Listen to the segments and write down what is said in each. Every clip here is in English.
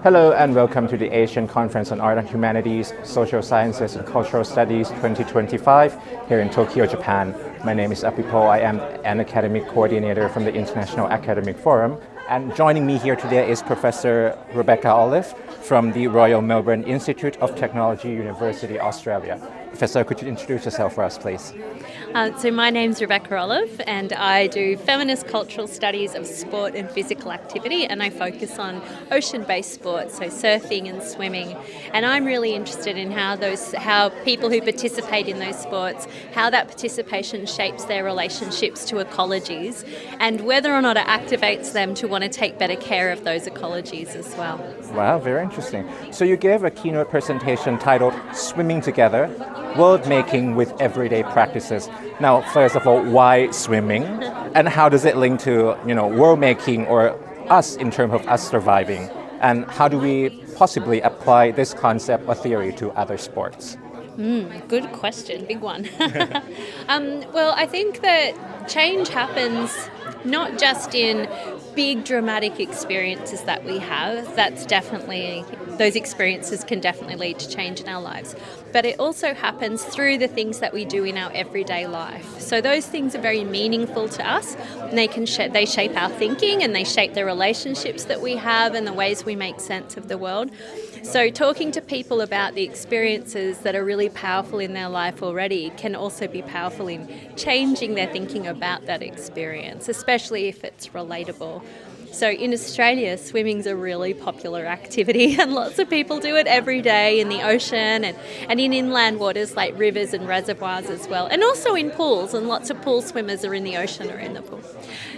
Hello and welcome to the Asian Conference on Art and Humanities, Social Sciences and Cultural Studies 2025 here in Tokyo, Japan. My name is Apipo. I am an academic coordinator from the International Academic Forum. And joining me here today is Professor Rebecca Olive from the Royal Melbourne Institute of Technology, University, Australia. Professor, could you introduce yourself for us, please? So my name's Rebecca Olive and I do feminist cultural studies of sport and physical activity, and I focus on ocean-based sports, so surfing and swimming. And I'm really interested in how people who participate in those sports, how that participation shapes their relationships to ecologies and whether or not it activates them to want to take better care of those ecologies as well. Wow, very interesting. So you gave a keynote presentation titled Swimming Together, World Making with Everyday Practices. Now, first of all, why swimming? And how does it link to, world making or us in terms of us surviving? And how do we possibly apply this concept or theory to other sports? Good question, big one. Well, I think that change happens not just in big dramatic experiences that we have. Those experiences can definitely lead to change in our lives. But it also happens through the things that we do in our everyday life. So those things are very meaningful to us, and they shape our thinking and they shape the relationships that we have and the ways we make sense of the world. So talking to people about the experiences that are really powerful in their life already can also be powerful in changing their thinking about that experience, especially if it's relatable. So in Australia, swimming's a really popular activity and lots of people do it every day in the ocean and in inland waters like rivers and reservoirs as well, and also in pools, and lots of pool swimmers are in the ocean or in the pool.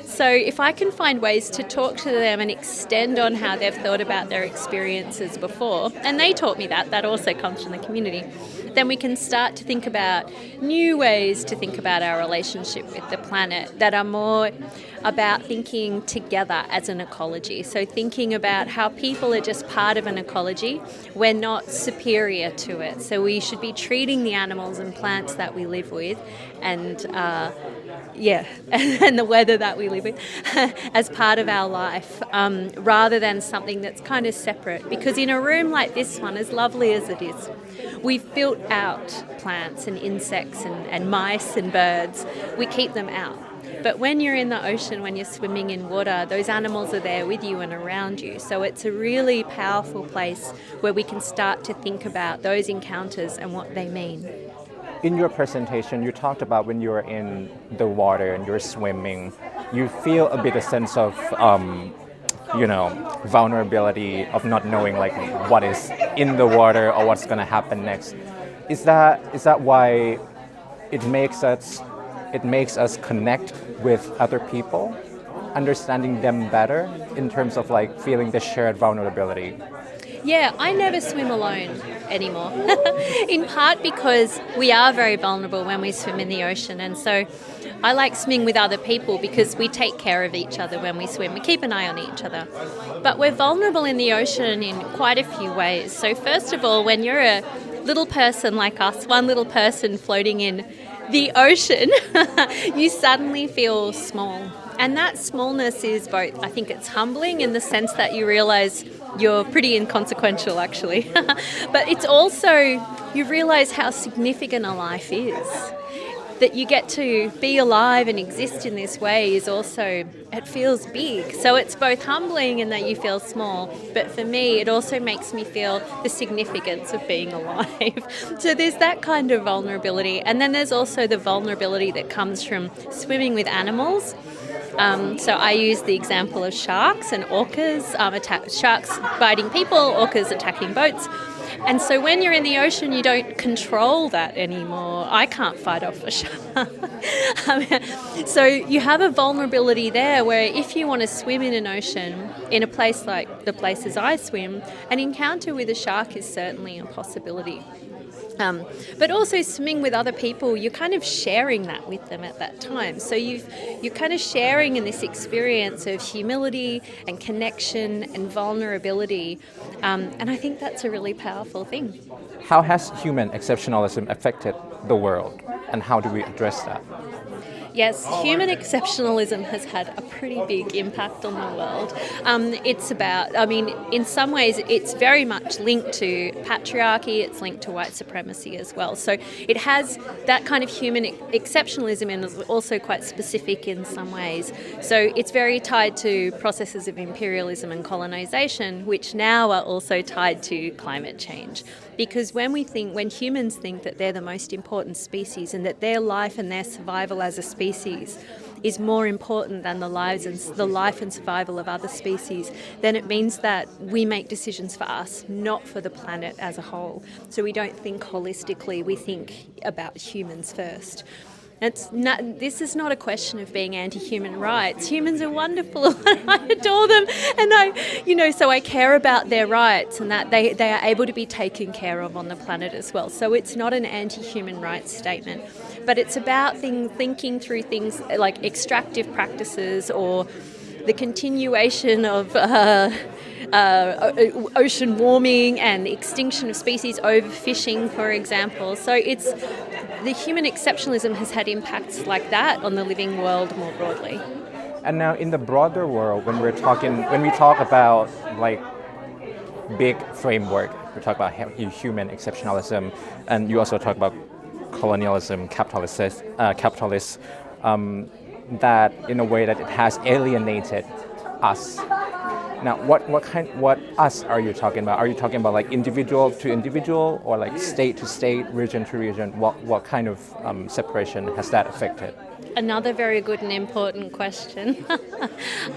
So if I can find ways to talk to them and extend on how they've thought about their experiences before, and they taught me that also comes from the community, then we can start to think about new ways to think about our relationship with the planet that are more about thinking together as an ecology. So thinking about how people are just part of an ecology. We're not superior to it. So we should be treating the animals and plants that we live with and and the weather that we live with as part of our life rather than something that's kind of separate. Because in a room like this one, as lovely as it is, we've built out plants and insects and mice and birds. We keep them out. But when you're in the ocean, when you're swimming in water, those animals are there with you and around you. So it's a really powerful place where we can start to think about those encounters and what they mean. In your presentation, you talked about when you're in the water and you're swimming, you feel a bit a sense of, vulnerability of not knowing what is in the water or what's going to happen next. Is that why it makes us connect with other people, understanding them better in terms of feeling the shared vulnerability? Yeah, I never swim alone anymore, in part because we are very vulnerable when we swim in the ocean, and so I like swimming with other people because we take care of each other when we swim. We keep an eye on each other. But we're vulnerable in the ocean in quite a few ways. So first of all, when you're a little person like us, one little person floating in the ocean, you suddenly feel small. And that smallness is both, I think it's humbling in the sense that you realise you're pretty inconsequential actually. But it's also, you realise how significant a life is. That you get to be alive and exist in this way is also, it feels big. So it's both humbling in that you feel small, but for me it also makes me feel the significance of being alive. So there's that kind of vulnerability. And then there's also the vulnerability that comes from swimming with animals. So I use the example of sharks and orcas, sharks biting people, orcas attacking boats. And so when you're in the ocean, you don't control that anymore. I can't fight off a shark. So you have a vulnerability there where if you want to swim in an ocean, in a place like the places I swim, an encounter with a shark is certainly a possibility. But also swimming with other people, you're kind of sharing that with them at that time. So you're kind of sharing in this experience of humility and connection and vulnerability. And I think that's a really powerful thing. How has human exceptionalism affected the world, and how do we address that? Yes, human exceptionalism has had a pretty big impact on the world. In some ways, it's very much linked to patriarchy, it's linked to white supremacy as well. So it has that kind of human exceptionalism and is also quite specific in some ways. So it's very tied to processes of imperialism and colonization, which now are also tied to climate change. Because when humans think that they're the most important species and that their life and their survival as a species is more important than the life and survival of other species, then it means that we make decisions for us, not for the planet as a whole. So we don't think holistically, we think about humans first. This is not a question of being anti-human rights. Humans are wonderful. I adore them, and so I care about their rights and that they are able to be taken care of on the planet as well. So it's not an anti-human rights statement, but it's about thinking through things like extractive practices or the continuation of ocean warming and the extinction of species, overfishing, for example. So the human exceptionalism has had impacts like that on the living world more broadly. And now in the broader world, when we talk about like big framework, we talk about human exceptionalism, and you also talk about colonialism, capitalist, that in a way that it has alienated us. Now, what us are you talking about? Are you talking about like individual to individual or like state to state, region to region? What kind of separation has that affected? Another very good and important question.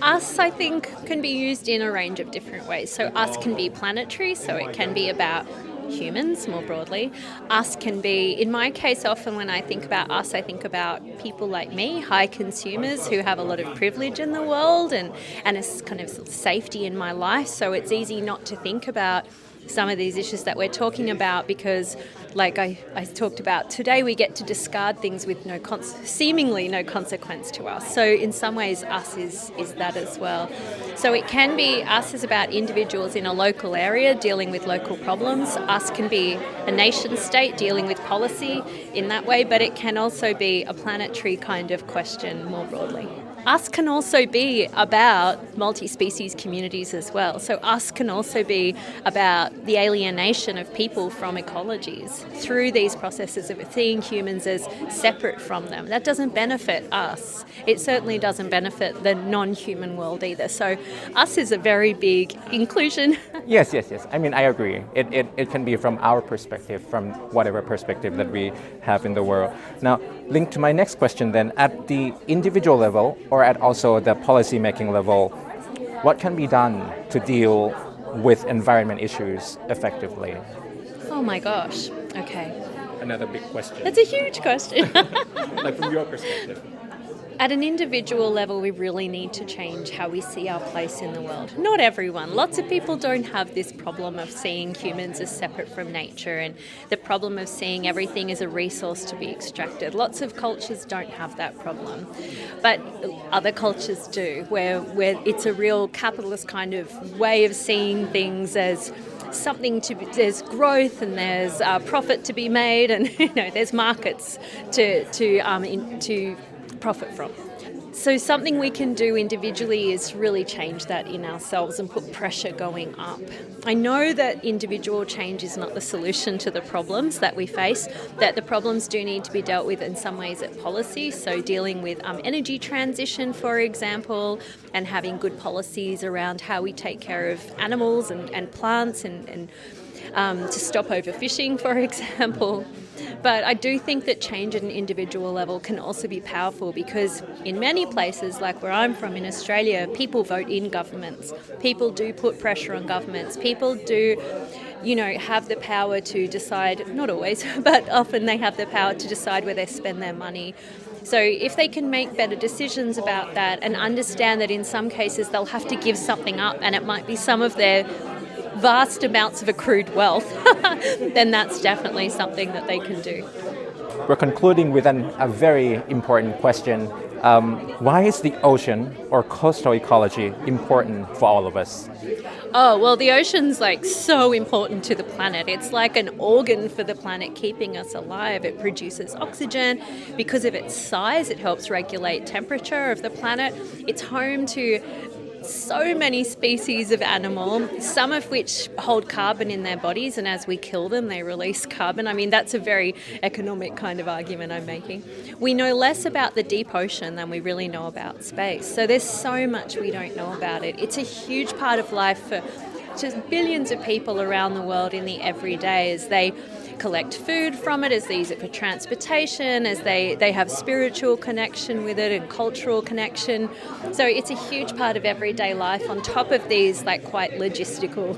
Us, I think, can be used in a range of different ways. So us can be planetary, so it can be about humans more broadly. Us can be, in my case, often when I think about us, I think about people like me, high consumers who have a lot of privilege in the world and a kind of safety in my life. So it's easy not to think about some of these issues that we're talking about because, like I talked about today, we get to discard things with seemingly no consequence to us. So in some ways, us is that as well. So it can be us is about individuals in a local area dealing with local problems. Us can be a nation state dealing with policy in that way, but it can also be a planetary kind of question more broadly. Us can also be about multi-species communities as well. So us can also be about the alienation of people from ecologies through these processes of seeing humans as separate from them. That doesn't benefit us. It certainly doesn't benefit the non-human world either. So us is a very big inclusion. Yes. I mean, I agree. It can be from our perspective, from whatever perspective that we have in the world. Now, linked to my next question then, at the individual level or at also the policy-making level, what can be done to deal with environment issues effectively? Oh my gosh, okay. Another big question. That's a huge question. Like from your perspective. At an individual level, we really need to change how we see our place in the world. Not everyone. Lots of people don't have this problem of seeing humans as separate from nature and the problem of seeing everything as a resource to be extracted. Lots of cultures don't have that problem. But other cultures do, where it's a real capitalist kind of way of seeing things as there's growth and there's profit to be made and there's markets to profit from. So something we can do individually is really change that in ourselves and put pressure going up. I know that individual change is not the solution to the problems that we face, that the problems do need to be dealt with in some ways at policy, so dealing with energy transition, for example, and having good policies around how we take care of animals and plants and to stop overfishing, for example. But I do think that change at an individual level can also be powerful because in many places, like where I'm from in Australia, people vote in governments. People do put pressure on governments. People do, have the power to decide, not always, but often they have the power to decide where they spend their money. So if they can make better decisions about that and understand that in some cases they'll have to give something up and it might be some of their vast amounts of accrued wealth, then that's definitely something that they can do. We're concluding with a very important question. Why is the ocean or coastal ecology important for all of us? Oh, well, the ocean's like so important to the planet. It's like an organ for the planet, keeping us alive. It produces oxygen. Because of its size, it helps regulate temperature of the planet. It's home to so many species of animal, some of which hold carbon in their bodies, and as we kill them, they release carbon. I mean, that's a very economic kind of argument I'm making. We know less about the deep ocean than we really know about space. So there's so much we don't know about it. It's a huge part of life for just billions of people around the world in the everyday as they collect food from it, as they use it for transportation, as they have spiritual connection with it and cultural connection. So it's a huge part of everyday life on top of these like quite logistical,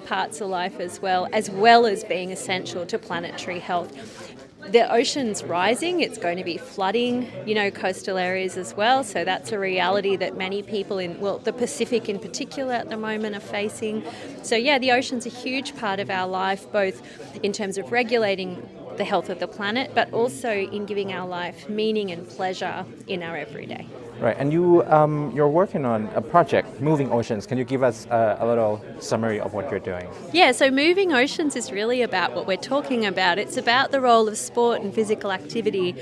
parts of life as well as being essential to planetary health. The ocean's rising, it's going to be flooding, coastal areas as well. So that's a reality that many people the Pacific in particular at the moment are facing. So yeah, the ocean's a huge part of our life, both in terms of regulating the health of the planet, but also in giving our life meaning and pleasure in our everyday. Right, and you're working on a project, Moving Oceans. Can you give us a little summary of what you're doing? Yeah, so Moving Oceans is really about what we're talking about. It's about the role of sport and physical activity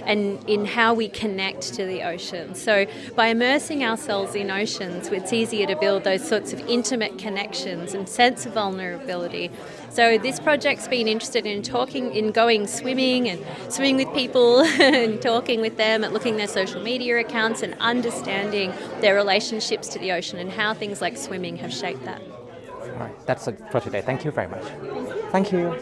and in how we connect to the ocean. So by immersing ourselves in oceans, it's easier to build those sorts of intimate connections and sense of vulnerability. So this project's been interested in going swimming and swimming with people and talking with them and looking at their social media accounts and understanding their relationships to the ocean and how things like swimming have shaped that. All right, that's it for today. Thank you very much. Thank you.